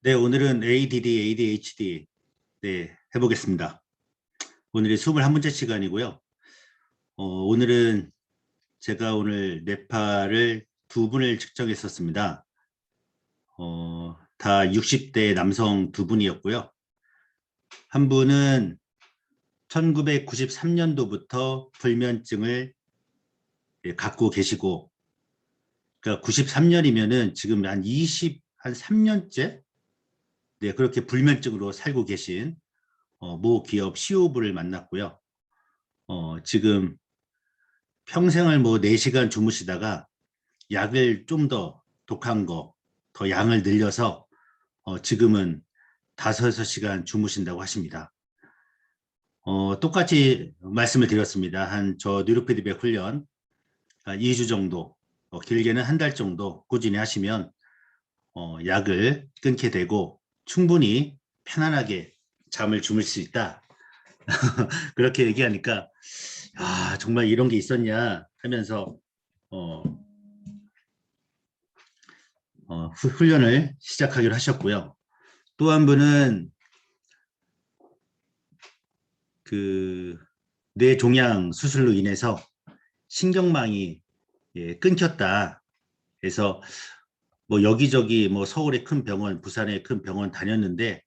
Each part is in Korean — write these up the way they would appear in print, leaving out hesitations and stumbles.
네, 오늘은 ADD, ADHD 해보겠습니다. 오늘이 21번째 시간이고요. 오늘은 제가 오늘 뇌파를 두 분을 측정했었습니다. 다 60대 남성 두 분이었고요. 한 분은 1993년도부터 불면증을 갖고 계시고, 그러니까 93년이면은 지금 한 3년째 그렇게 불면증으로 살고 계신 모 기업 CEO부를 만났고요. 지금 평생을 뭐 4시간 주무시다가 약을 좀 더 독한 거, 더 양을 늘려서 지금은 5-6시간 주무신다고 하십니다. 똑같이 말씀을 드렸습니다. 저 뉴로피드백 훈련 한 2주 정도, 길게는 한 달 정도 꾸준히 하시면 약을 끊게 되고 충분히 편안하게 잠을 주무실 수 있다. 그렇게 얘기하니까 정말 이런 게 있었냐 하면서 훈련을 시작하기로 하셨고요. 또 한 분은 그 뇌종양 수술로 인해서 신경망이 끊겼다. 그래서 뭐 여기저기 뭐 서울의 큰 병원, 부산의 큰 병원 다녔는데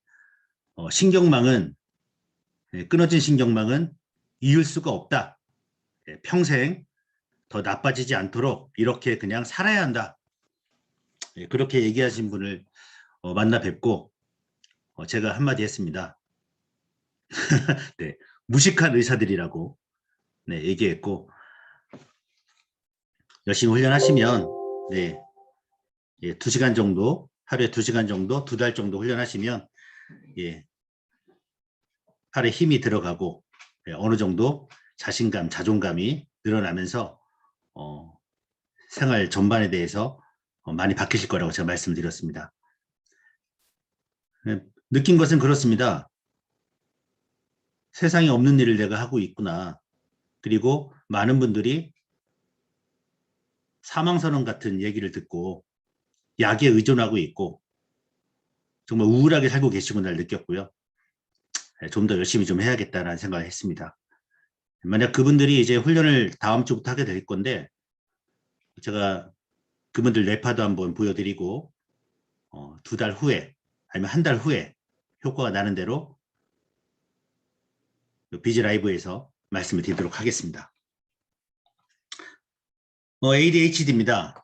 신경망은 끊어진 신경망은 이을 수가 없다. 평생 더 나빠지지 않도록 이렇게 그냥 살아야 한다. 그렇게 얘기하신 분을 만나 뵙고 제가 한마디 했습니다. 네, 무식한 의사들이라고 얘기했고, 열심히 훈련하시면 2시간 정도, 하루에 2시간 정도, 2달 정도 훈련하시면 팔에 힘이 들어가고 어느 정도 자신감, 자존감이 늘어나면서 생활 전반에 대해서 많이 바뀌실 거라고 제가 말씀드렸습니다. 느낀 것은 그렇습니다. 세상에 없는 일을 내가 하고 있구나. 그리고 많은 분들이 사망선언 같은 얘기를 듣고 약에 의존하고 있고 정말 우울하게 살고 계시구나를 느꼈고요. 좀 더 열심히 좀 해야겠다라는 생각을 했습니다. 만약 그분들이 이제 훈련을 다음 주부터 하게 될 건데 제가 그분들 뇌파도 한번 보여드리고 2달 후에 아니면 한 달 후에 효과가 나는 대로 비즈라이브에서 말씀을 드리도록 하겠습니다. ADHD입니다.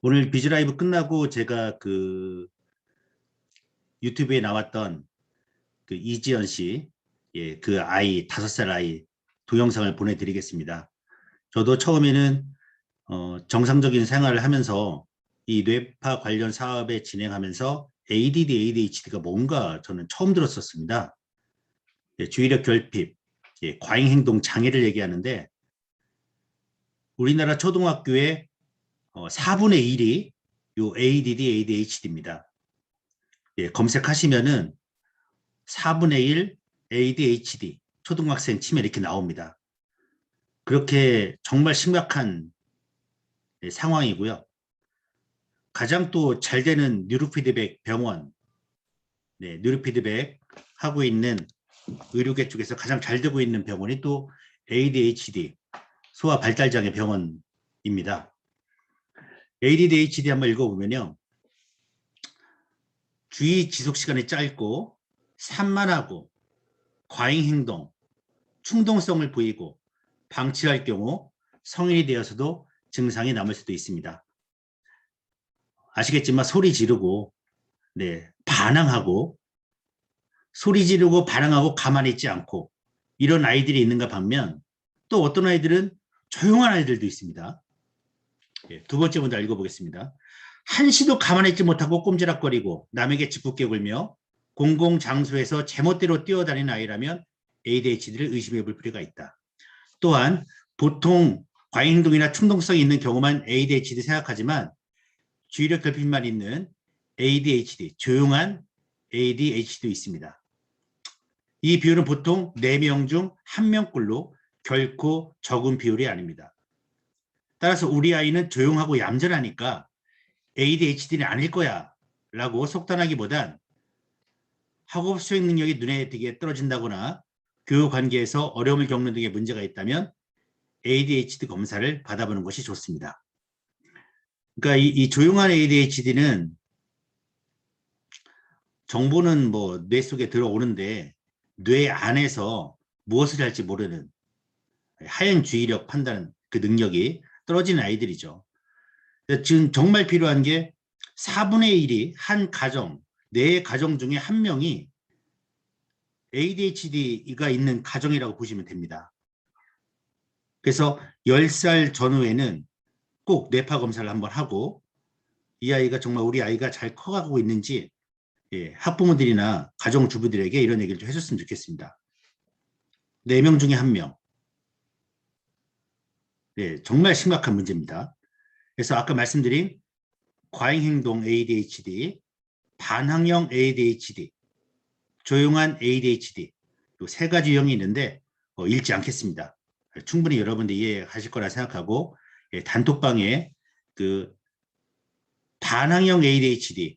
오늘 비즈라이브 끝나고 제가 유튜브에 나왔던 이지연 씨, 그 아이, 5살 아이 동영상을 보내드리겠습니다. 저도 처음에는 정상적인 생활을 하면서 이 뇌파 관련 사업에 진행하면서 ADD, ADHD가 뭔가 저는 처음 들었었습니다. 주의력 결핍, 과잉행동 장애를 얘기하는데 우리나라 초등학교의 4분의 1이 요 ADD, ADHD입니다. 검색하시면은 4분의 1 ADHD 초등학생 치면 이렇게 나옵니다. 그렇게 정말 심각한 상황이고요. 가장 또 잘 되는 뉴로피드백 병원, 뉴로피드백 하고 있는 의료계 쪽에서 가장 잘 되고 있는 병원이 또 ADHD 소아 발달장애 병원입니다. ADHD 한번 읽어보면요. 주의 지속 시간이 짧고 산만하고 과잉행동, 충동성을 보이고 방치할 경우 성인이 되어서도 증상이 남을 수도 있습니다. 아시겠지만 소리 지르고 반항하고 소리 지르고 반항하고 가만히 있지 않고 이런 아이들이 있는가 반면 또 어떤 아이들은 조용한 아이들도 있습니다. 두 번째 문제 읽어보겠습니다. 한시도 가만히 있지 못하고 꼼지락거리고 남에게 짓궂게 굴며 공공장소에서 제멋대로 뛰어다니는 아이라면 ADHD를 의심해 볼 필요가 있다. 또한 보통 과잉행동이나 충동성이 있는 경우만 ADHD 생각하지만 주의력 결핍만 있는 ADHD, 조용한 ADHD도 있습니다. 이 비율은 보통 4명 중 1명꼴로 결코 적은 비율이 아닙니다. 따라서 우리 아이는 조용하고 얌전하니까 ADHD는 아닐 거야 라고 속단하기보단 학업 수행 능력이 눈에 띄게 떨어진다거나 교육 관계에서 어려움을 겪는 등의 문제가 있다면 ADHD 검사를 받아보는 것이 좋습니다. 그러니까 이 조용한 ADHD는 정보는 뭐 뇌 속에 들어오는데 뇌 안에서 무엇을 할지 모르는 하행 주의력 판단 그 능력이 떨어지는 아이들이죠. 지금 정말 필요한 게 4분의 1이 한 가정, 4가정 중에 한 명이 ADHD가 있는 가정이라고 보시면 됩니다. 그래서 10살 전후에는 꼭 뇌파 검사를 한번 하고 이 아이가 정말 우리 아이가 잘 커가고 있는지 학부모들이나 가정주부들에게 이런 얘기를 좀 해줬으면 좋겠습니다. 4명 중에 1명. 정말 심각한 문제입니다. 그래서 아까 말씀드린 과잉행동 ADHD, 반항형 ADHD, 조용한 ADHD 이 3가지 유형이 있는데 읽지 않겠습니다. 충분히 여러분들 이해하실 거라 생각하고 단톡방에 그 반항형 ADHD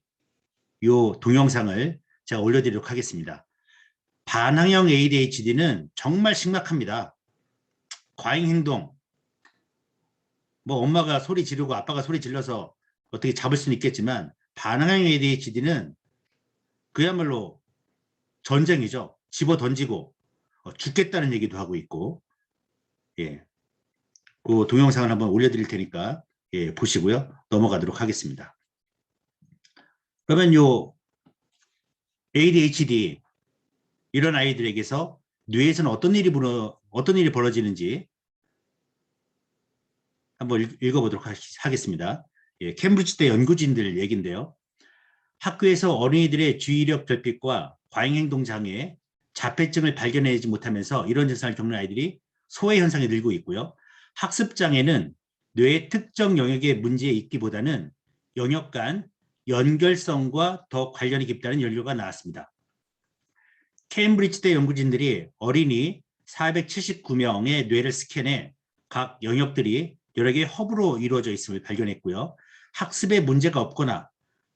요 동영상을 제가 올려드리도록 하겠습니다. 반항형 ADHD는 정말 심각합니다. 과잉행동, 뭐 엄마가 소리 지르고 아빠가 소리 질러서 어떻게 잡을 수는 있겠지만 반항형 ADHD는 그야말로 전쟁이죠. 집어 던지고 죽겠다는 얘기도 하고 있고, 그 동영상을 한번 올려드릴 테니까 보시고요. 넘어가도록 하겠습니다. 그러면 요 ADHD 이런 아이들에게서 뇌에서는 어떤 일이 벌어지는지 한번 읽어보도록 하겠습니다. 캠브리지대 연구진들 얘기인데요. 학교에서 어린이들의 주의력 결핍과 과잉행동 장애, 자폐증을 발견하지 못하면서 이런 증상을 겪는 아이들이 소외 현상이 늘고 있고요. 학습 장애는 뇌의 특정 영역의 문제에 있기보다는 영역 간 연결성과 더 관련이 깊다는 연구가 나왔습니다. 케임브리지대 연구진들이 어린이 479명의 뇌를 스캔해 각 영역들이 여러 개의 허브로 이루어져 있음을 발견했고요. 학습에 문제가 없거나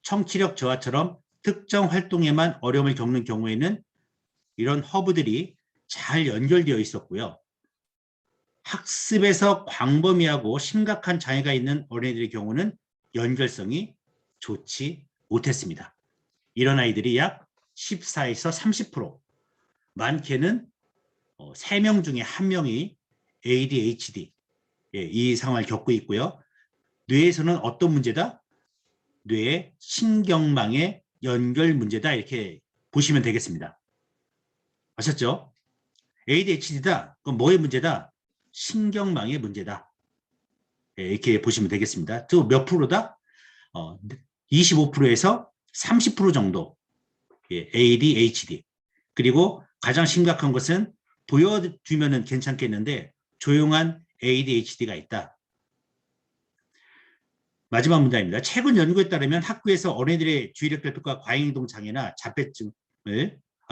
청취력 저하처럼 특정 활동에만 어려움을 겪는 경우에는 이런 허브들이 잘 연결되어 있었고요. 학습에서 광범위하고 심각한 장애가 있는 어린이들의 경우는 연결성이 좋지 못했습니다. 이런 아이들이 약 14에서 30%, 많게는 3명 중에 1명이 ADHD 이 상황을 겪고 있고요. 뇌에서는 어떤 문제다? 뇌의 신경망의 연결 문제다 이렇게 보시면 되겠습니다. 아셨죠? ADHD다. 그럼 뭐의 문제다? 신경망의 문제다. 이렇게 보시면 되겠습니다. 또 몇 프로다? 25%에서 30% 정도 ADHD. 그리고 가장 심각한 것은 보여주면 괜찮겠는데 조용한 ADHD가 있다. 마지막 문장입니다. 최근 연구에 따르면 학교에서 어린이들의 주의력 결핍과 과잉행동 장애나 자폐증을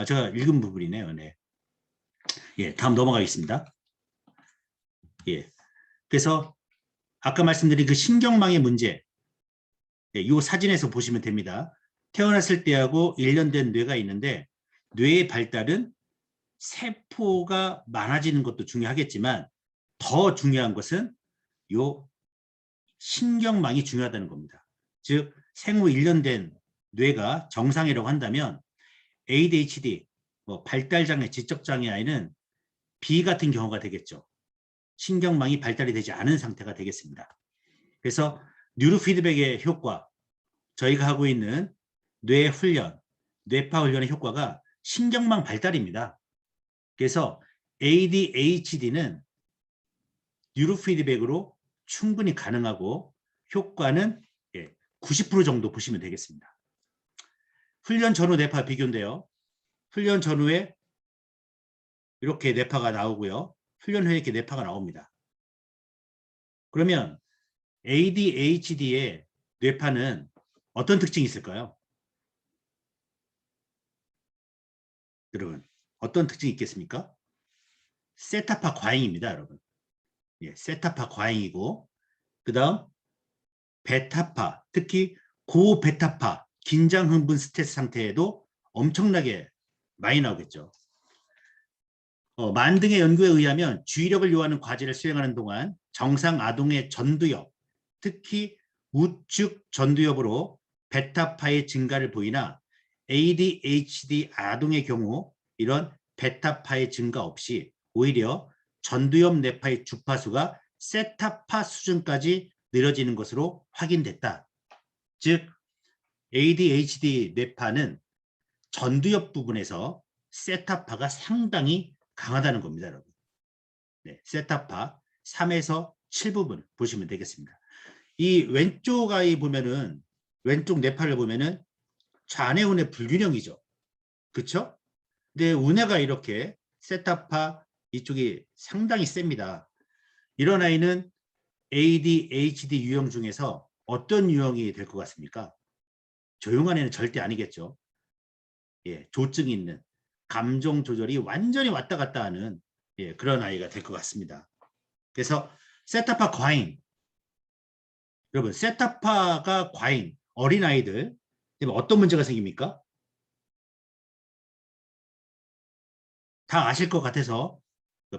제가 읽은 부분이네요. 네. 다음 넘어가겠습니다. 그래서 아까 말씀드린 그 신경망의 문제, 이 사진에서 보시면 됩니다. 태어났을 때하고 1년 된 뇌가 있는데 뇌의 발달은 세포가 많아지는 것도 중요하겠지만 더 중요한 것은 요 신경망이 중요하다는 겁니다. 즉 생후 1년 된 뇌가 정상이라고 한다면 ADHD, 발달장애, 지적장애 아이는 B 같은 경우가 되겠죠. 신경망이 발달이 되지 않은 상태가 되겠습니다. 그래서 뉴로피드백의 효과, 저희가 하고 있는 뇌 훈련, 뇌파 훈련의 효과가 신경망 발달입니다. 그래서 ADHD는 뉴로피드백으로 충분히 가능하고 효과는 90% 정도 보시면 되겠습니다. 훈련 전후 뇌파 비교인데요. 훈련 전후에 이렇게 뇌파가 나오고요. 훈련 후에 이렇게 뇌파가 나옵니다. 그러면 ADHD의 뇌파는 어떤 특징이 있을까요? 여러분, 어떤 특징이 있겠습니까? 세타파 과잉입니다, 여러분. 세타파 과잉이고, 그 다음 베타파, 특히 고베타파, 긴장, 흥분, 스트레스 상태에도 엄청나게 많이 나오겠죠. 만등의 연구에 의하면 주의력을 요하는 과제를 수행하는 동안 정상 아동의 전두엽, 특히 우측 전두엽으로 베타파의 증가를 보이나 ADHD 아동의 경우 이런 베타파의 증가 없이 오히려 전두엽 뇌파의 주파수가 세타파 수준까지 느려지는 것으로 확인됐다. 즉 ADHD 뇌파는 전두엽 부분에서 세타파가 상당히 강하다는 겁니다, 여러분. 네, 세타파 3에서 7부분 보시면 되겠습니다. 이 왼쪽 아이 보면은 왼쪽 뇌파를 보면은 좌뇌 우뇌 불균형이죠. 그렇죠? 근데 우뇌가 이렇게 세타파 이쪽이 상당히 셉니다. 이런 아이는 ADHD 유형 중에서 어떤 유형이 될 것 같습니까? 조용한 애는 절대 아니겠죠. 예, 조증이 있는 감정 조절이 완전히 왔다 갔다 하는 예, 그런 아이가 될 것 같습니다. 그래서 세타파 과잉, 여러분 세타파가 과잉 어린아이들 어떤 문제가 생깁니까? 다 아실 것 같아서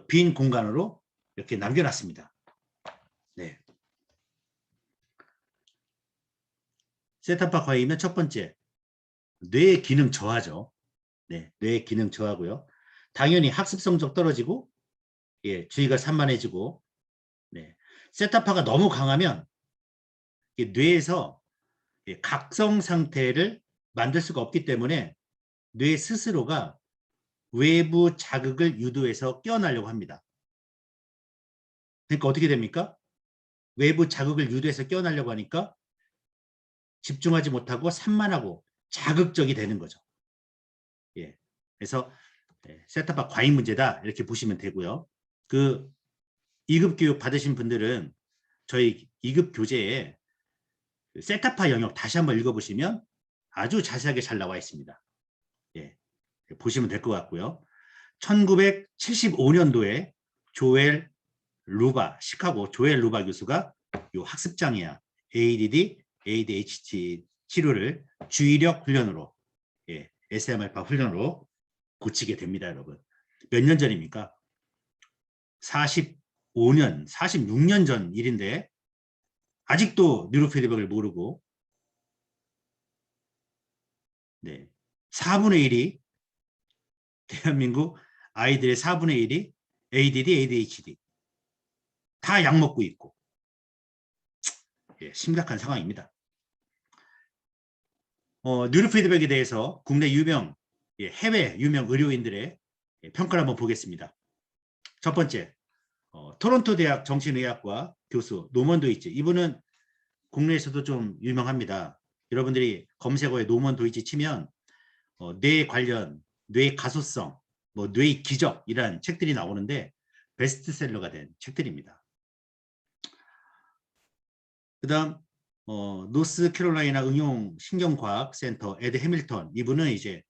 빈 공간으로 이렇게 남겨놨습니다. 네. 세타파 과잉이면 첫 번째 뇌 기능 저하죠. 네, 뇌 기능 저하고요. 당연히 학습 성적 떨어지고 예, 주의가 산만해지고 네. 세타파가 너무 강하면 뇌에서 각성 상태를 만들 수가 없기 때문에 뇌 스스로가 외부 자극을 유도해서 깨어나려고 합니다. 그러니까 어떻게 됩니까? 외부 자극을 유도해서 깨어나려고 하니까 집중하지 못하고 산만하고 자극적이 되는 거죠. 예. 그래서 세타파 과잉 문제다 이렇게 보시면 되고요. 그 2급 교육 받으신 분들은 저희 2급 교재에 세타파 영역 다시 한번 읽어보시면 아주 자세하게 잘 나와 있습니다. 예. 보시면 될 것 같고요. 1975년도에 조엘 루바, 시카고 조엘 루바 교수가 이 학습장애야 ADD, ADHD 치료를 주의력 훈련으로 예, SMR파 훈련으로 고치게 됩니다, 여러분. 몇 년 전입니까? 45년, 46년 전 일인데 아직도 뉴로피드백을 모르고 네, 4분의 1이 대한민국 아이들의 4분의 1이 ADD, ADHD 다 약 먹고 있고 예, 심각한 상황입니다. 뉴로피드백에 대해서 국내 유명, 예, 해외 유명 의료인들의 예, 평가를 한번 보겠습니다. 첫 번째, 토론토 대학 정신의학과 교수 노먼 도이치. 이분은 국내에서도 좀 유명합니다. 여러분들이 검색어에 노먼 도이치 치면 뇌 관련, 뇌 가소성, 뭐 뇌 기적이란 책들이 나오는데 베스트셀러가 된 책들입니다. 그 다음 노스캐롤라이나 응용 신경과학센터 에드 해밀턴 이분은 이제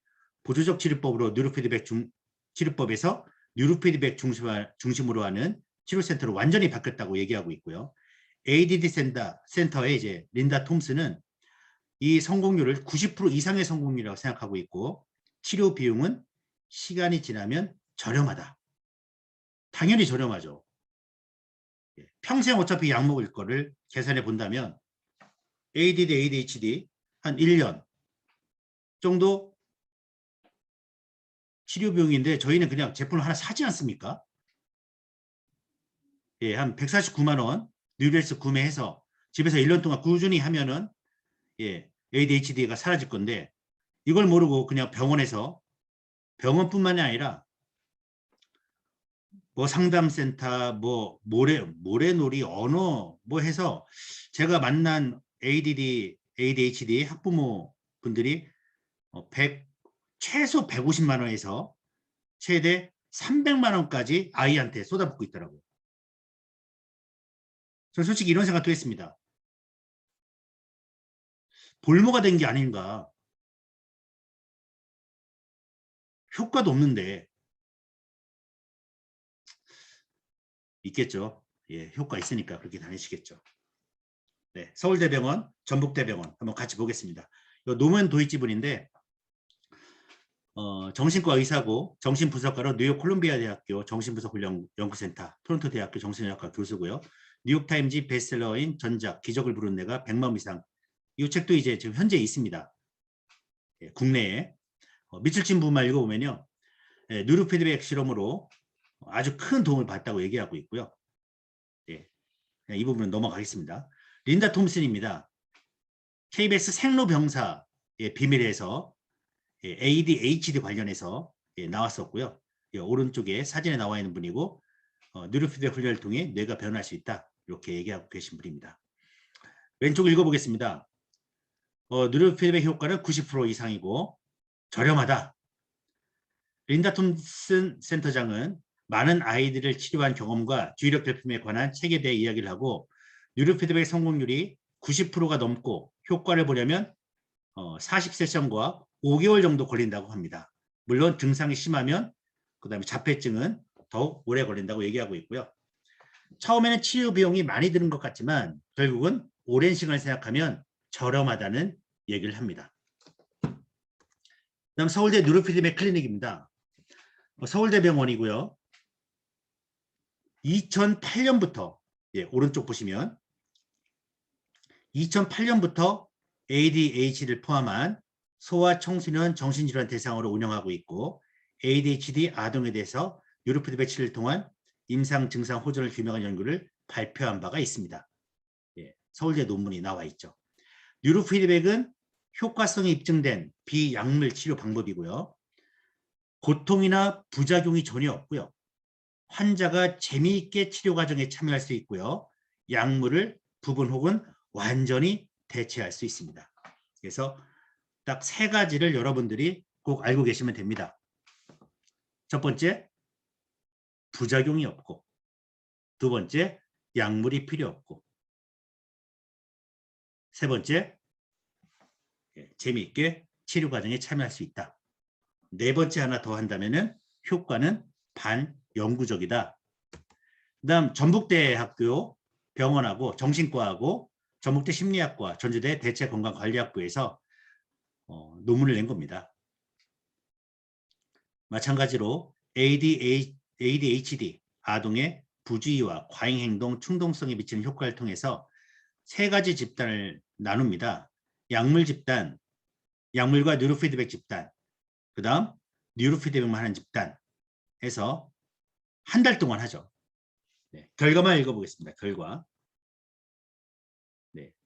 보조적 치료법으로 뉴로피드백 치료법에서 뉴로피드백 중심으로 하는 치료센터로 완전히 바뀌었다고 얘기하고 있고요. ADD 센터의 이제 린다 톰스는 이 성공률을 90% 이상의 성공률이라고 생각하고 있고 치료 비용은 시간이 지나면 저렴하다. 당연히 저렴하죠. 평생 어차피 약 먹을 거를 계산해 본다면 ADD, ADHD 한 1년 정도 치료 비용인데 저희는 그냥 제품을 하나 사지 않습니까? 예, 한 149만 원 뉴레스 구매해서 집에서 1년 동안 꾸준히 하면은 예, ADHD가 사라질 건데 이걸 모르고 그냥 병원에서 병원뿐만이 아니라 뭐 상담센터 뭐 모래놀이 언어 뭐 해서 제가 만난 ADD, ADHD 학부모 분들이 100 최소 150만 원에서 최대 300만 원까지 아이한테 쏟아붓고 있더라고요. 저는 솔직히 이런 생각도 했습니다. 볼모가 된 게 아닌가. 효과도 없는데 있겠죠. 예, 효과 있으니까 그렇게 다니시겠죠. 네, 서울대병원, 전북대병원 한번 같이 보겠습니다. 노무현 도입지분인데 정신과 의사고 정신분석가로 뉴욕 콜ум비아 대학교 정신분석 훈련 연구센터, 토론토 대학교 정신의학과 교수고요. 뉴욕타임즈 베스트셀러인 전작 기적을 부른 내가 100만 이상. 이 책도 이제 지금 현재 있습니다. 예, 국내에 미칠 진부만 읽어보면요, 예, 뉴로피드백 실험으로 아주 큰 도움을 받았다고 얘기하고 있고요. 예, 이 부분은 넘어가겠습니다. 린다 톰슨입니다. KBS 생로병사의 비밀에서 ADHD 관련해서 나왔었고요. 오른쪽에 사진에 나와 있는 분이고 뉴로피드백 훈련을 통해 뇌가 변할 수 있다. 이렇게 얘기하고 계신 분입니다. 왼쪽 읽어보겠습니다. 뉴로피드백 효과는 90% 이상이고 저렴하다. 린다 톰슨 센터장은 많은 아이들을 치료한 경험과 주의력 제품에 관한 책에 대해 이야기를 하고 뉴로피드백 성공률이 90%가 넘고 효과를 보려면 40세션과 5개월 정도 걸린다고 합니다. 물론 증상이 심하면 그다음에 자폐증은 더욱 오래 걸린다고 얘기하고 있고요. 처음에는 치료 비용이 많이 드는 것 같지만 결국은 오랜 시간을 생각하면 저렴하다는 얘기를 합니다. 그다음 서울대 뉴로피드백 클리닉입니다. 서울대병원이고요. 2008년부터 오른쪽 보시면 2008년부터 ADHD를 포함한 소아 청소년 정신질환 대상으로 운영하고 있고 ADHD 아동에 대해서 뉴로피드백 치료를 통한 임상 증상 호전을 규명한 연구를 발표한 바가 있습니다. 서울대 논문이 나와 있죠. 뉴로피드백은 효과성이 입증된 비약물 치료 방법이고요. 고통이나 부작용이 전혀 없고요. 환자가 재미있게 치료 과정에 참여할 수 있고요. 약물을 부분 혹은 완전히 대체할 수 있습니다. 그래서 딱 세 가지를 여러분들이 꼭 알고 계시면 됩니다. 첫 번째, 부작용이 없고, 두 번째, 약물이 필요 없고, 세 번째, 재미있게 치료 과정에 참여할 수 있다. 네 번째 하나 더 한다면은 효과는 반영구적이다. 그다음 전북대학교 병원하고 정신과하고 전북대 심리학과 전주대 대체건강관리학부에서 논문을 낸 겁니다. 마찬가지로 ADHD 아동의 부주의와 과잉행동 충동성에 미치는 효과를 통해서 세 가지 집단을 나눕니다. 약물 집단, 약물과 뉴로피드백 집단, 그 다음 뉴로피드백만 하는 집단 해서 한 달 동안 하죠. 결과만 읽어보겠습니다. 결과.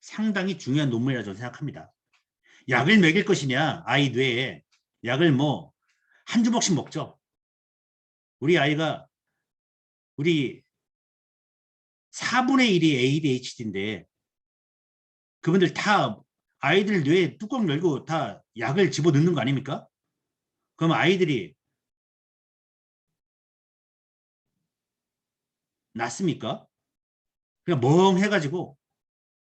상당히 중요한 논문이라고 저는 생각합니다. 약을 먹일 것이냐, 아이 뇌에 약을 뭐 한 주먹씩 먹죠. 우리 아이가 우리 4분의 1이 ADHD인데 그분들 다 아이들 뇌에 뚜껑 열고 다 약을 집어넣는 거 아닙니까? 그럼 아이들이 낫습니까? 그냥 멍해가지고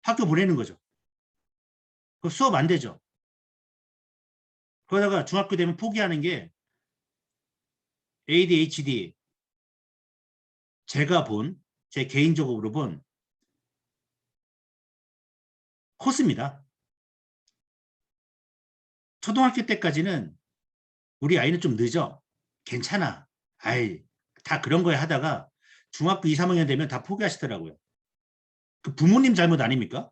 학교 보내는 거죠. 그 수업 안 되죠. 그러다가 중학교 되면 포기하는 게 ADHD 제가 본, 제 개인적으로 본 코스입니다. 초등학교 때까지는 우리 아이는 좀 늦어. 괜찮아. 아이, 다 그런 거에 하다가 중학교 2, 3학년 되면 다 포기하시더라고요. 그 부모님 잘못 아닙니까?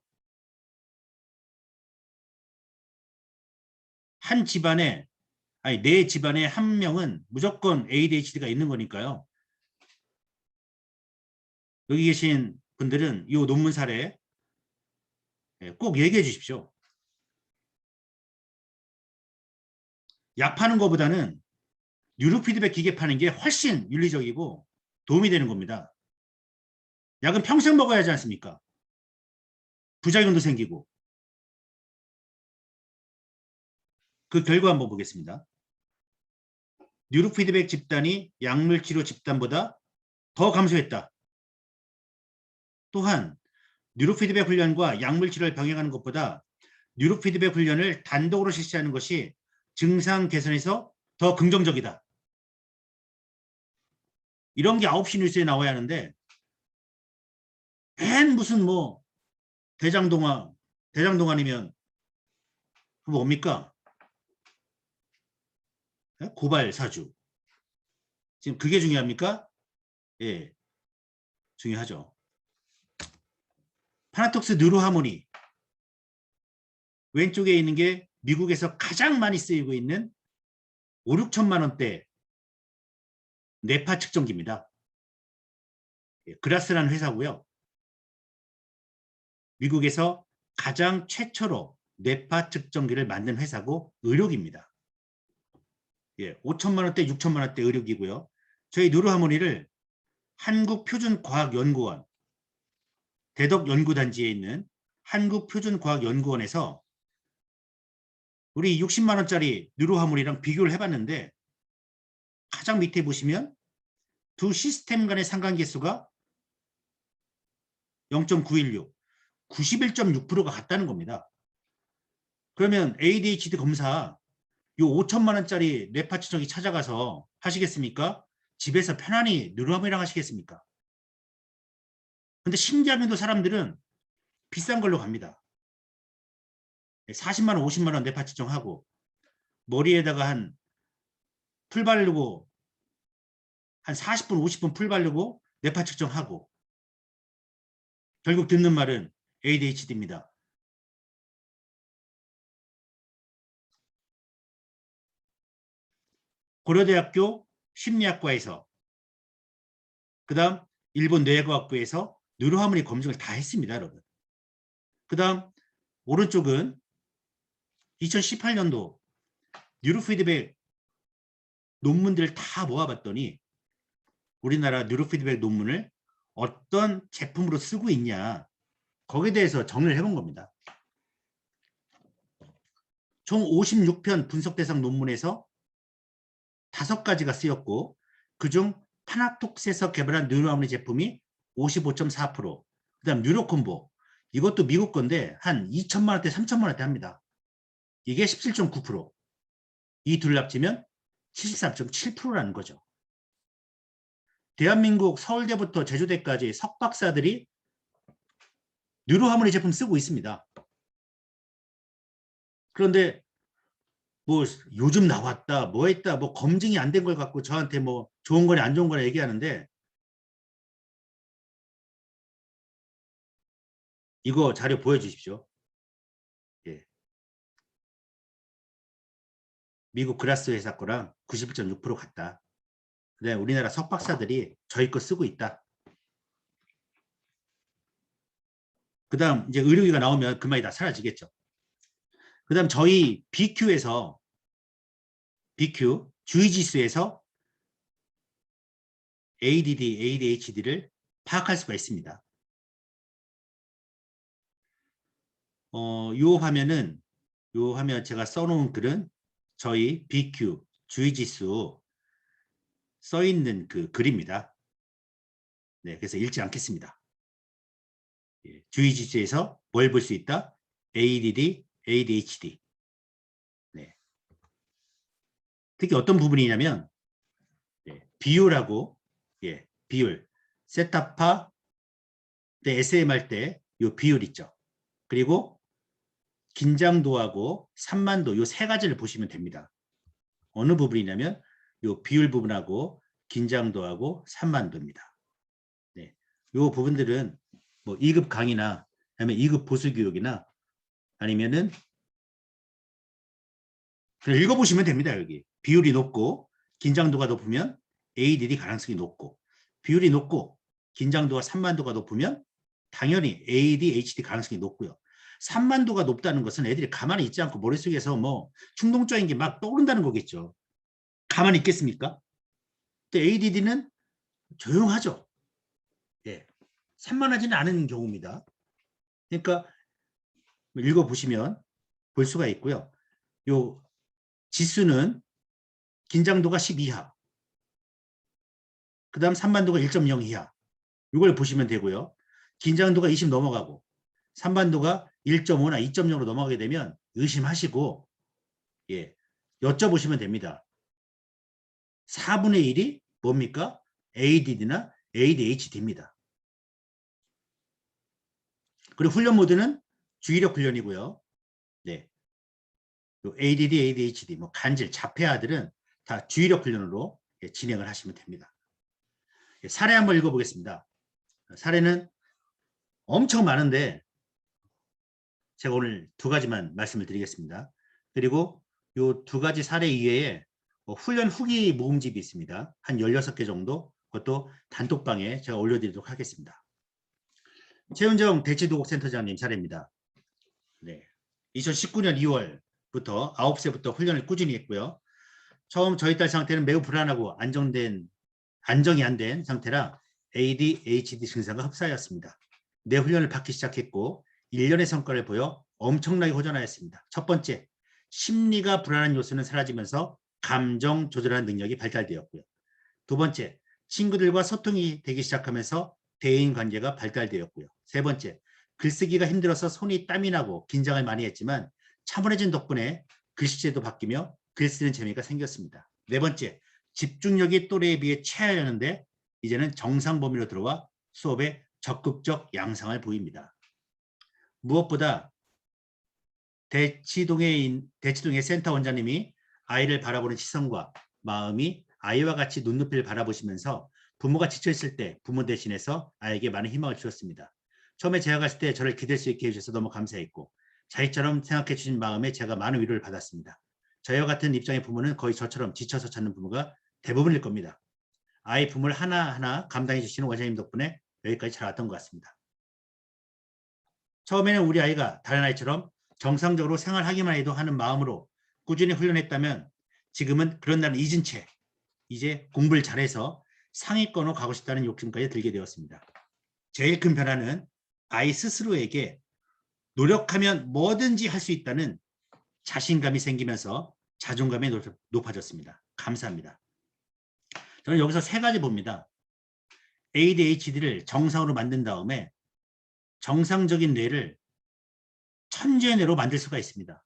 한 집안에, 아니, 내 집안에 한 명은 무조건 ADHD가 있는 거니까요. 여기 계신 분들은 이 논문 사례 꼭 얘기해 주십시오. 약 파는 것보다는 뉴로피드백 기계 파는 게 훨씬 윤리적이고 도움이 되는 겁니다. 약은 평생 먹어야 하지 않습니까? 부작용도 생기고. 그 결과 한번 보겠습니다. 뉴로피드백 집단이 약물치료 집단보다 더 감소했다. 또한 뉴로피드백 훈련과 약물치료를 병행하는 것보다 뉴로피드백 훈련을 단독으로 실시하는 것이 증상 개선에서 더 긍정적이다. 이런 게 9시 뉴스에 나와야 하는데 무슨 뭐 대장동아니면 뭡니까? 고발 사주. 지금 그게 중요합니까? 예, 중요하죠. 파나톡스 느로하모니. 왼쪽에 있는 게 미국에서 가장 많이 쓰이고 있는 5, 6천만 원대 뇌파 측정기입니다. 예, 그라스라는 회사고요. 미국에서 가장 최초로 뇌파 측정기를 만든 회사고 의료기입니다. 예, 5천만 원대, 6천만 원대 의료기고요. 저희 느로하모니를 한국표준과학연구원, 대덕연구단지에 있는 한국표준과학연구원에서 우리 60만 원짜리 느로하모니랑 비교를 해봤는데 가장 밑에 보시면 두 시스템 간의 상관계수가 0.916, 91.6%가 같다는 겁니다. 그러면 ADHD 검사 요 5천만 원짜리 뇌파 측정기 찾아가서 하시겠습니까? 집에서 편안히 느로하모니랑 하시겠습니까? 근데 신기하게도 사람들은 비싼 걸로 갑니다. 40만 원, 50만 원 뇌파 측정하고 머리에다가 한 풀 바르고 한 40분, 50분 풀 바르고 뇌파 측정하고 결국 듣는 말은 ADHD입니다. 고려대학교 심리학과에서 그 다음 일본 뇌과학부에서 느로하모니 검증을 다 했습니다. 여러분. 그 다음 오른쪽은 2018년도 뉴로피드백 논문들을 다 모아봤더니 우리나라 뉴로피드백 논문을 어떤 제품으로 쓰고 있냐 거기에 대해서 정리를 해본 겁니다. 총 56편 분석 대상 논문에서 5가지가 쓰였고 그중 파나톡스에서 개발한 뉴로하모니 제품이 55.4%, 그 다음 뉴로콤보 이것도 미국 건데 한 2천만 원대, 3천만 원대 합니다. 이게 17.9%, 이 둘 합치면 73.7%라는 거죠. 대한민국 서울대부터 제주대까지 석박사들이 뉴로하모니 제품 쓰고 있습니다. 그런데 뭐 요즘 나왔다, 뭐 했다, 뭐 검증이 안 된 걸 갖고 저한테 뭐 좋은 거냐 안 좋은 거냐 얘기하는데 이거 자료 보여주십시오. 예. 미국 그라스 회사 거랑 91.6% 같다. 근데 우리나라 석박사들이 저희 거 쓰고 있다. 그 다음 이제 의료기가 나오면 그 말이 다 사라지겠죠. 그 다음 저희 BQ에서 BQ 주의지수에서 ADD, ADHD를 파악할 수가 있습니다. 요 화면 제가 써놓은 글은 저희 BQ 주의지수 써있는 그 글입니다. 네, 그래서 읽지 않겠습니다. 예, 주의지수에서 뭘 볼 수 있다? ADD, ADHD. 네. 특히 어떤 부분이냐면 비율하고 비율 세타파 때 SM 할 때 요 비율 있죠. 그리고 긴장도하고 산만도 요 세 가지를 보시면 됩니다. 어느 부분이냐면 요 비율 부분하고 긴장도하고 산만도입니다. 네. 요 부분들은 뭐 2급 강의나 아니면 2급 보수교육이나 아니면은 그냥 읽어보시면 됩니다. 여기 비율이 높고 긴장도가 높으면 ADD 가능성이 높고 비율이 높고 긴장도와 산만도가 높으면 당연히 ADHD 가능성이 높고요. 산만도가 높다는 것은 애들이 가만히 있지 않고 머릿속에서 뭐 충동적인 게 막 떠오른다는 거겠죠. 가만히 있겠습니까? 근데 ADD는 조용하죠. 예. 산만하지는 않은 경우입니다. 그러니까 읽어보시면 볼 수가 있고요. 요 지수는 긴장도가 10 이하, 그 다음 산만도가 1.0 이하, 이걸 보시면 되고요. 긴장도가 20 넘어가고 산만도가 1.5나 2.0으로 넘어가게 되면 의심하시고 여쭤보시면 됩니다. 4분의 1이 뭡니까? ADD나 ADHD입니다. 그리고 훈련 모드는 주의력 훈련이고요. 네. ADD, ADHD, 뭐 간질, 자폐아들은 다 주의력 훈련으로 진행을 하시면 됩니다. 사례 한번 읽어보겠습니다. 사례는 엄청 많은데 제가 오늘 두 가지만 말씀을 드리겠습니다. 그리고 이 두 가지 사례 이외에 훈련 후기 모음집이 있습니다. 한 16개 정도, 그것도 단톡방에 제가 올려드리도록 하겠습니다. 최은정 대치도곡센터장님 사례입니다. 네. 2019년 2월부터 9세부터 훈련을 꾸준히 했고요. 처음 저희 딸 상태는 매우 불안하고 안정이 안 된 상태라 ADHD 증상과 흡사하였습니다. 내 훈련을 받기 시작했고 1년의 성과를 보여 엄청나게 호전하였습니다. 첫 번째, 심리가 불안한 요소는 사라지면서 감정 조절하는 능력이 발달되었고요. 두 번째, 친구들과 소통이 되기 시작하면서 대인관계가 발달되었고요. 세 번째, 글쓰기가 힘들어서 손이 땀이 나고 긴장을 많이 했지만 차분해진 덕분에 글씨체도 바뀌며 글쓰는 재미가 생겼습니다. 네 번째, 집중력이 또래에 비해 최하였는데 이제는 정상 범위로 들어와 수업에 적극적 양상을 보입니다. 무엇보다 대치동의 센터 원장님이 아이를 바라보는 시선과 마음이 아이와 같이 눈높이를 바라보시면서 부모가 지쳐있을 때 부모 대신해서 아이에게 많은 희망을 주셨습니다. 처음에 제가 갔을 때 저를 기댈 수 있게 해주셔서 너무 감사했고 자기처럼 생각해 주신 마음에 제가 많은 위로를 받았습니다. 저희와 같은 입장의 부모는 거의 저처럼 지쳐서 찾는 부모가 대부분일 겁니다. 아이 부모를 하나하나 감당해 주시는 원장님 덕분에 여기까지 잘 왔던 것 같습니다. 처음에는 우리 아이가 다른 아이처럼 정상적으로 생활하기만 해도 하는 마음으로 꾸준히 훈련했다면 지금은 그런 날은 잊은 채 이제 공부를 잘해서 상위권으로 가고 싶다는 욕심까지 들게 되었습니다. 제일 큰 변화는 아이 스스로에게 노력하면 뭐든지 할 수 있다는 자신감이 생기면서 자존감이 높아졌습니다. 감사합니다. 저는 여기서 세 가지 봅니다. ADHD를 정상으로 만든 다음에 정상적인 뇌를 천재의 뇌로 만들 수가 있습니다.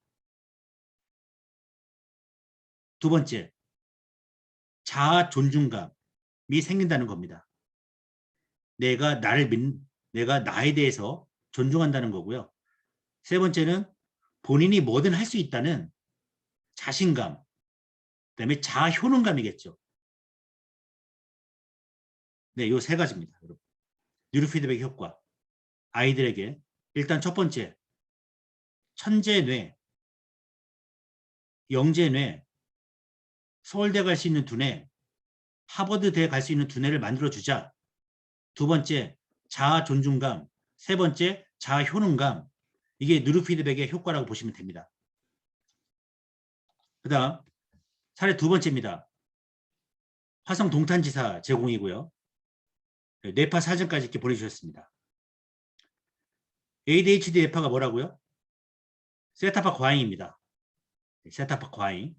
두 번째, 자아 존중감이 생긴다는 겁니다. 내가 나에 대해서 존중한다는 거고요. 세 번째는 본인이 뭐든 할 수 있다는 자신감, 그다음에 자아 효능감이겠죠. 네, 요 세 가지입니다, 여러분. 뉴로피드백 효과. 아이들에게 일단 첫 번째, 천재뇌, 영재뇌, 서울대 갈 수 있는 두뇌, 하버드대 갈 수 있는 두뇌를 만들어주자. 두 번째, 자아 존중감. 세 번째, 자아 효능감. 이게 뉴로피드백의 효과라고 보시면 됩니다. 그 다음 사례 두 번째입니다. 화성 동탄지사 제공이고요. 뇌파 사진까지 이렇게 보내주셨습니다. ADHD 뇌파가 뭐라고요? 세타파 과잉입니다. 세타파 과잉.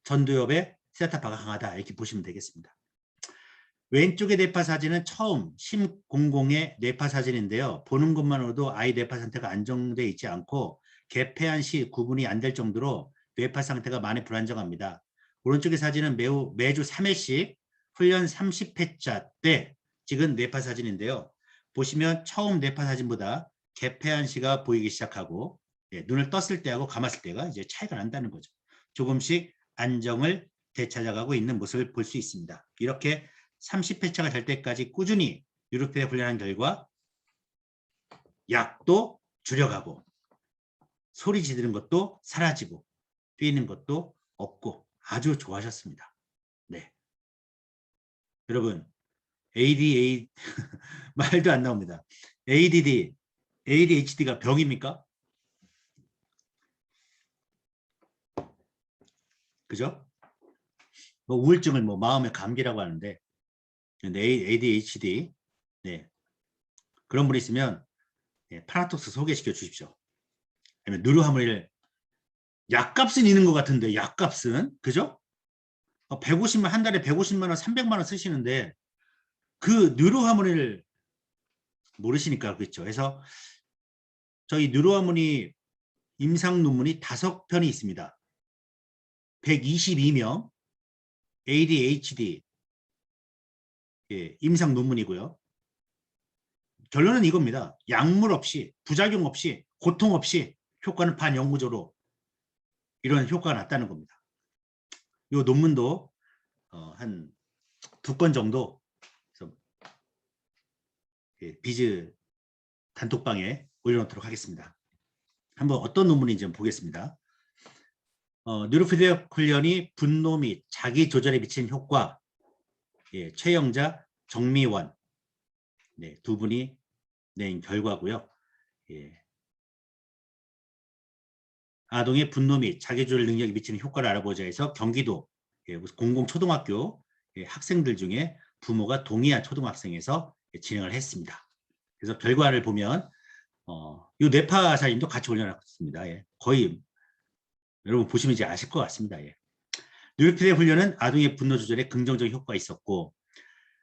전두엽에 세타파가 강하다 이렇게 보시면 되겠습니다. 왼쪽의 뇌파 사진은 처음 심00의 뇌파 사진인데요. 보는 것만으로도 아이 뇌파 상태가 안정되어 있지 않고 개폐한 시 구분이 안 될 정도로 뇌파 상태가 많이 불안정합니다. 오른쪽의 사진은 매주 3회씩 훈련 30회차 때 찍은 뇌파 사진인데요. 보시면 처음 뇌파 사진보다 개폐한 시가 보이기 시작하고 눈을 떴을 때하고 감았을 때가 이제 차이가 난다는 거죠. 조금씩 안정을 되찾아가고 있는 모습을 볼 수 있습니다. 이렇게 30회차가 될 때까지 꾸준히 뉴로피드백 훈련한 결과 약도 줄여가고 소리 지르는 것도 사라지고 뛰는 것도 없고 아주 좋아하셨습니다. 네, 여러분 말도 안 나옵니다. ADHD가 병입니까? 그죠? 뭐 우울증을 뭐 마음의 감기라고 하는데 ADHD 네. 그런 분이 있으면 파라톡스 소개시켜 주십시오. 아니면 누르하모니를 약값은 있는 것 같은데 약값은 그죠? 150만 한 달에 150만 원 300만 원 쓰시는데 그 누르하모니를 모르시니까 그렇죠. 그래서 저희 누르하모니 임상 논문이 5편이 있습니다. 122명 ADHD 임상 논문이고요. 결론은 이겁니다. 약물 없이 부작용 없이 고통 없이 효과는 반영구적으로 이런 효과가 났다는 겁니다. 이 논문도 한 2건 정도 비즈 단톡방에 올려놓도록 하겠습니다. 한번 어떤 논문인지 좀 보겠습니다. 뉴로피드백 훈련이 분노 및 자기 조절에 미치는 효과, 최영자, 정미원 두 분이 낸 결과고요. 아동의 분노 및 자기 조절 능력에 미치는 효과를 알아보자 해서 경기도 공공초등학교 학생들 중에 부모가 동의한 초등학생에서 진행을 했습니다. 그래서 결과를 보면 이 뇌파 사진도 같이 올려놨습니다. 거의 여러분 보시면 이제 아실 것 같습니다. 뉴로피드백 훈련은 아동의 분노 조절에 긍정적인 효과가 있었고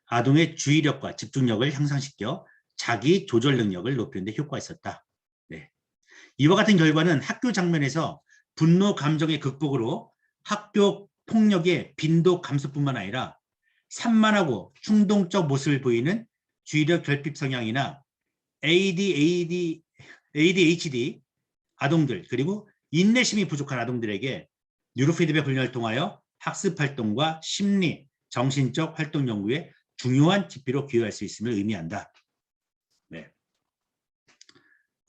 아동의 주의력과 집중력을 향상시켜 자기 조절 능력을 높이는 데 효과가 있었다. 이와 같은 결과는 학교 장면에서 분노 감정의 극복으로 학교 폭력의 빈도 감소뿐만 아니라 산만하고 충동적 모습을 보이는 주의력 결핍 성향이나 ADHD 아동들 그리고 인내심이 부족한 아동들에게 뉴로피드백 훈련을 통하여 학습 활동과 심리, 정신적 활동 연구에 중요한 지표로 기여할 수 있음을 의미한다.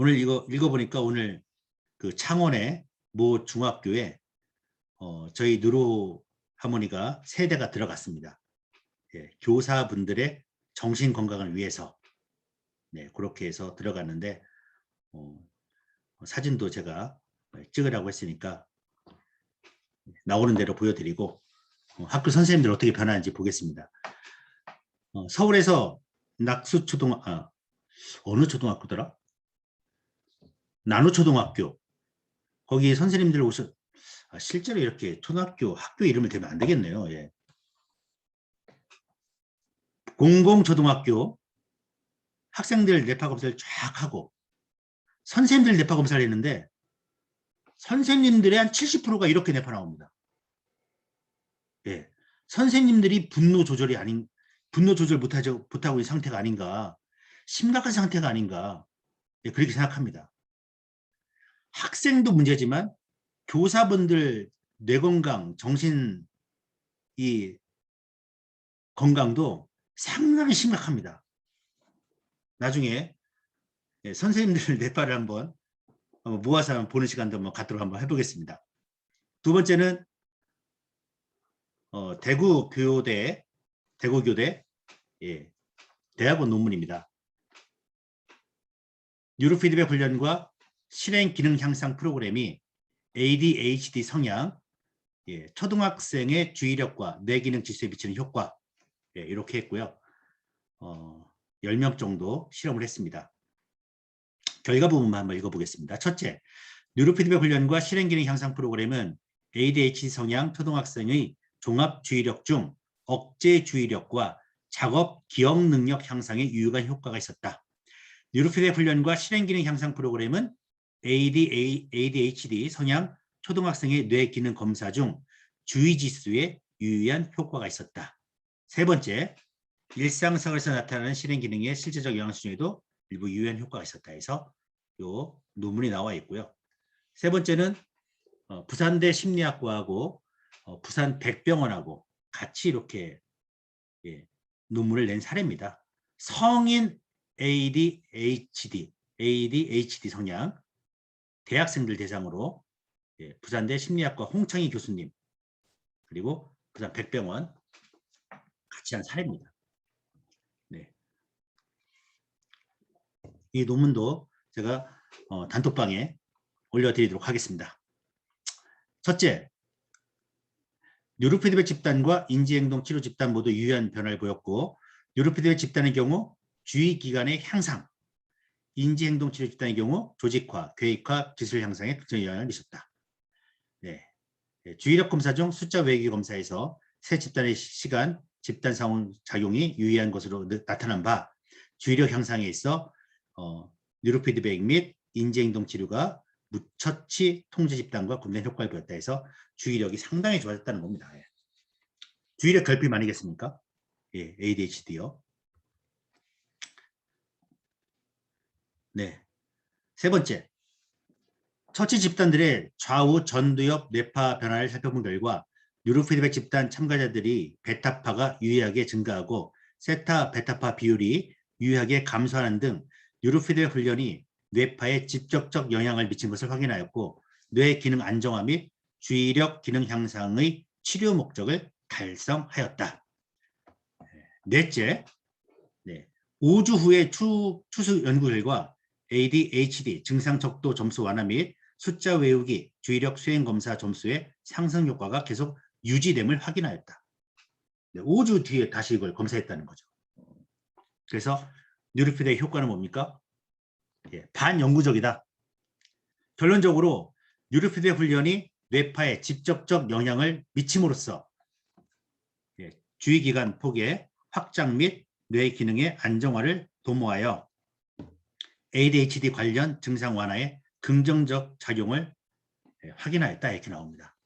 오늘 이거 읽어보니까 오늘 그 창원의 모 중학교에 저희 뉴로 하모니가 세대가 들어갔습니다. 교사분들의 정신 건강을 위해서 그렇게 해서 들어갔는데 사진도 제가 찍으라고 했으니까 나오는 대로 보여드리고 학교 선생님들 어떻게 변하는지 보겠습니다. 서울에서 어느 초등학교더라? 나누초등학교 거기 선생님들 실제로 이렇게 초등학교 학교 이름을 대면 안 되겠네요. 공공초등학교 학생들 뇌파 검사를 쫙 하고 선생님들 뇌파 검사를 했는데 선생님들의 한 70%가 이렇게 뇌파 나옵니다. 선생님들이 분노 조절 못하고 있는 상태가 아닌가, 심각한 상태가 아닌가 그렇게 생각합니다. 학생도 문제지만 교사분들 뇌 건강, 정신 건강도 상당히 심각합니다. 나중에 선생님들 뇌파를 한번 모아서 보는 시간도 한번 갖도록 한번 해보겠습니다. 두 번째는 대구교대 대학원 논문입니다. 뉴로피드백 훈련과 실행 기능 향상 프로그램이 ADHD 성향, 초등학생의 주의력과 뇌기능 지수에 미치는 효과 이렇게 했고요. 10명 정도 실험을 했습니다. 결과 부분만 한번 읽어보겠습니다. 첫째, 뉴로피드백 훈련과 실행기능 향상 프로그램은 ADHD 성향 초등학생의 종합주의력 중 억제주의력과 작업 기억 능력 향상에 유효한 효과가 있었다. 뉴로피드백 훈련과 실행기능 향상 프로그램은 ADHD 성향 초등학생의 뇌기능 검사 중 주의지수에 유의한 효과가 있었다. 세 번째, 일상생활에서 나타나는 실행기능의 실제적 영향 중에도 일부 유효한 효과가 있었다 해서 이 논문이 나와 있고요. 세 번째는 부산대 심리학과하고 부산 백병원하고 같이 이렇게 논문을 낸 사례입니다. 성인 ADHD 성향 대학생들 대상으로 부산대 심리학과 홍창희 교수님 그리고 부산 백병원 같이 한 사례입니다. 이 논문도 제가 단톡방에 올려드리도록 하겠습니다. 첫째, 뉴로피드백 집단과 인지행동 치료 집단 모두 유효한 변화를 보였고 뉴로피드백 집단의 경우 주의기관의 향상, 인지행동 치료 집단의 경우 조직화, 계획화, 기술 향상에 긍정적 영향을 미쳤다. 주의력 검사 중 숫자 외기 검사에서 세 집단의 시간, 집단 상황 작용이 유의한 것으로 나타난 바 주의력 향상에 있어 뉴로피드백 및 인지행동 치료가 무처치 통제 집단과 구분된 효과를 보였다 해서 주의력이 상당히 좋아졌다는 겁니다. 주의력 결핍 아니겠습니까? ADHD요. 세 번째, 처치 집단들의 좌우 전두엽 뇌파 변화를 살펴본 결과 뉴로피드백 집단 참가자들이 베타파가 유의하게 증가하고 세타 베타파 비율이 유의하게 감소하는 등 뉴로피드백 훈련이 뇌파에 직접적 영향을 미친 것을 확인하였고 뇌 기능 안정화 및 주의력 기능 향상의 치료 목적을 달성하였다. 넷째, 5주 후의 추수 연구 결과 ADHD 증상 척도 점수 완화 및 숫자 외우기, 주의력 수행 검사 점수의 상승 효과가 계속 유지됨을 확인하였다. 5주 뒤에 다시 이걸 검사했다는 거죠. 그래서 뉴로피드백 효과는 뭡니까? 반영구적이다. 결론적으로 뉴로피드백 훈련이 뇌파에 직접적 영향을 미침으로써 주의기관 폭의 확장 및 뇌 기능의 안정화를 도모하여 ADHD 관련 증상 완화에 긍정적 작용을 확인하였다 이렇게 나옵니다.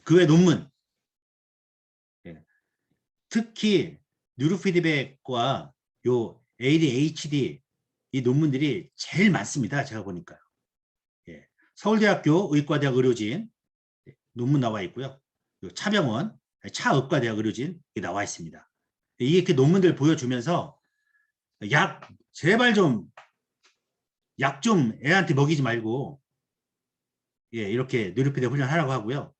그 외 논문, 특히 뉴로피드백과 요 ADHD 이 논문들이 제일 많습니다. 제가 보니까요. 서울대학교 의과대학 의료진 논문 나와 있고요. 차병원 차의과대학 의료진 나와 있습니다. 이렇게 논문들 보여주면서 제발 좀 약 좀 애한테 먹이지 말고 이렇게 뉴로피드백 훈련하라고 하고요.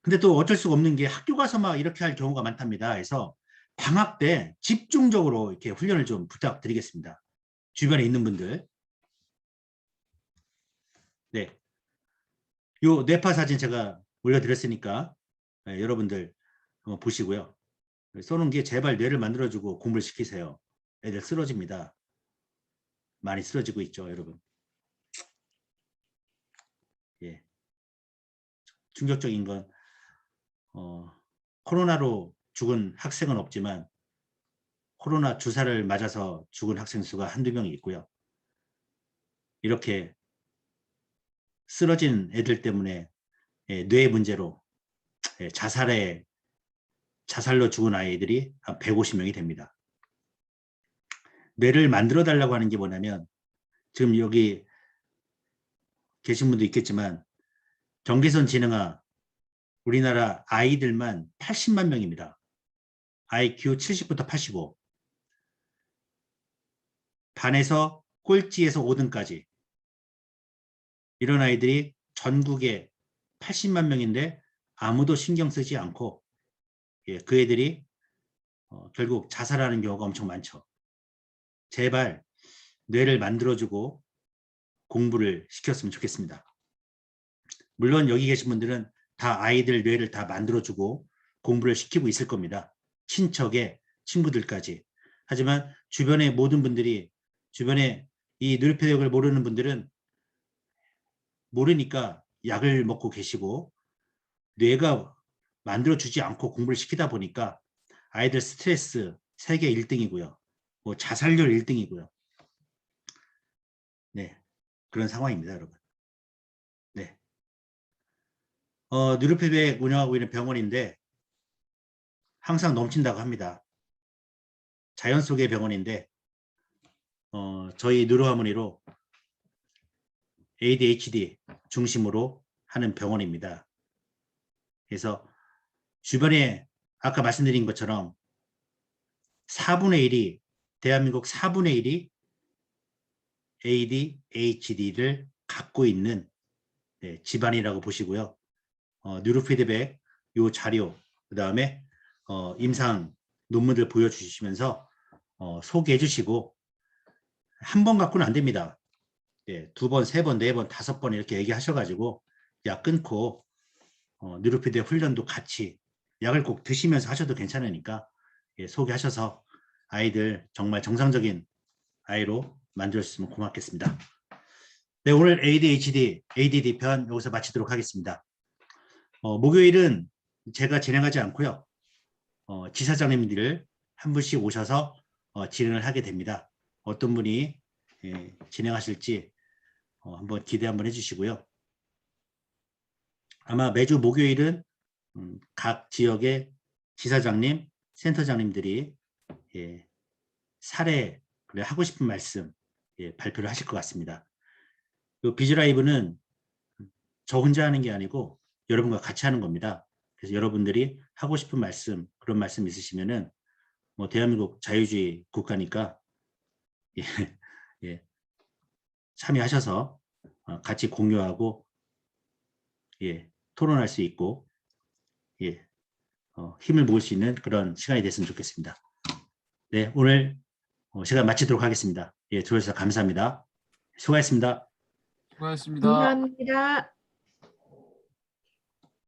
근데 또 어쩔 수가 없는 게 학교 가서 막 이렇게 할 경우가 많답니다. 그래서 방학 때 집중적으로 이렇게 훈련을 좀 부탁드리겠습니다. 주변에 있는 분들. 네. 요 뇌파 사진 제가 올려드렸으니까 여러분들 한번 보시고요. 쏘는 게 제발 뇌를 만들어주고 공부를 시키세요. 애들 쓰러집니다. 많이 쓰러지고 있죠, 여러분. 충격적인 건 코로나로 죽은 학생은 없지만 코로나 주사를 맞아서 죽은 학생 수가 한두 명이 있고요. 이렇게 쓰러진 애들 때문에 뇌 문제로 자살로 죽은 아이들이 한 150명이 됩니다. 뇌를 만들어 달라고 하는 게 뭐냐면 지금 여기 계신 분도 있겠지만 경계선 지능아 우리나라 아이들만 80만 명입니다. IQ 70부터 85. 반에서 꼴찌에서 5등까지. 이런 아이들이 전국에 80만 명인데 아무도 신경 쓰지 않고 그 애들이 결국 자살하는 경우가 엄청 많죠. 제발 뇌를 만들어주고 공부를 시켰으면 좋겠습니다. 물론 여기 계신 분들은 다 아이들 뇌를 다 만들어주고 공부를 시키고 있을 겁니다. 친척에 친구들까지. 하지만 주변의 모든 분들이 주변에 이 뉴로피드백을 모르는 분들은 모르니까 약을 먹고 계시고 뇌가 만들어주지 않고 공부를 시키다 보니까 아이들 스트레스 세계 1등이고요. 뭐 자살률 1등이고요. 네, 그런 상황입니다, 여러분. 네. 뉴로피드백 운영하고 있는 병원인데 항상 넘친다고 합니다. 자연 속의 병원인데 저희 뉴로하모니로 ADHD 중심으로 하는 병원입니다. 그래서 주변에 아까 말씀드린 것처럼 4분의 1이 대한민국 4분의 1이 ADHD를 갖고 있는 집안이라고 보시고요. 뉴로피드백 요 자료 그 다음에 임상 논문들 보여주시면서 소개해 주시고 한 번 갖고는 안 됩니다. 두 번, 세 번, 네 번, 다섯 번 이렇게 얘기하셔가지고 약 끊고 뉴로피드백 훈련도 같이 약을 꼭 드시면서 하셔도 괜찮으니까 소개하셔서 아이들 정말 정상적인 아이로 만들어주시면 고맙겠습니다. 네, 오늘 ADHD, ADD 편 여기서 마치도록 하겠습니다. 목요일은 제가 진행하지 않고요. 지사장님들 한 분씩 오셔서 진행을 하게 됩니다. 어떤 분이 진행하실지 한번 기대 한번 해주시고요. 아마 매주 목요일은 각 지역의 지사장님, 센터장님들이 사례, 하고 싶은 말씀 예, 발표를 하실 것 같습니다. 이 비즈라이브는 저 혼자 하는 게 아니고 여러분과 같이 하는 겁니다. 그래서 여러분들이 하고 싶은 말씀, 그런 말씀 있으시면은 뭐 대한민국 자유주의 국가니까 예, 예, 참여하셔서 같이 공유하고 예, 토론할 수 있고 예, 힘을 모을 수 있는 그런 시간이 됐으면 좋겠습니다. 네, 오늘 시간 마치도록 하겠습니다. 예, 들어주셔서 감사합니다. 수고하셨습니다. 수고하셨습니다. 감사합니다.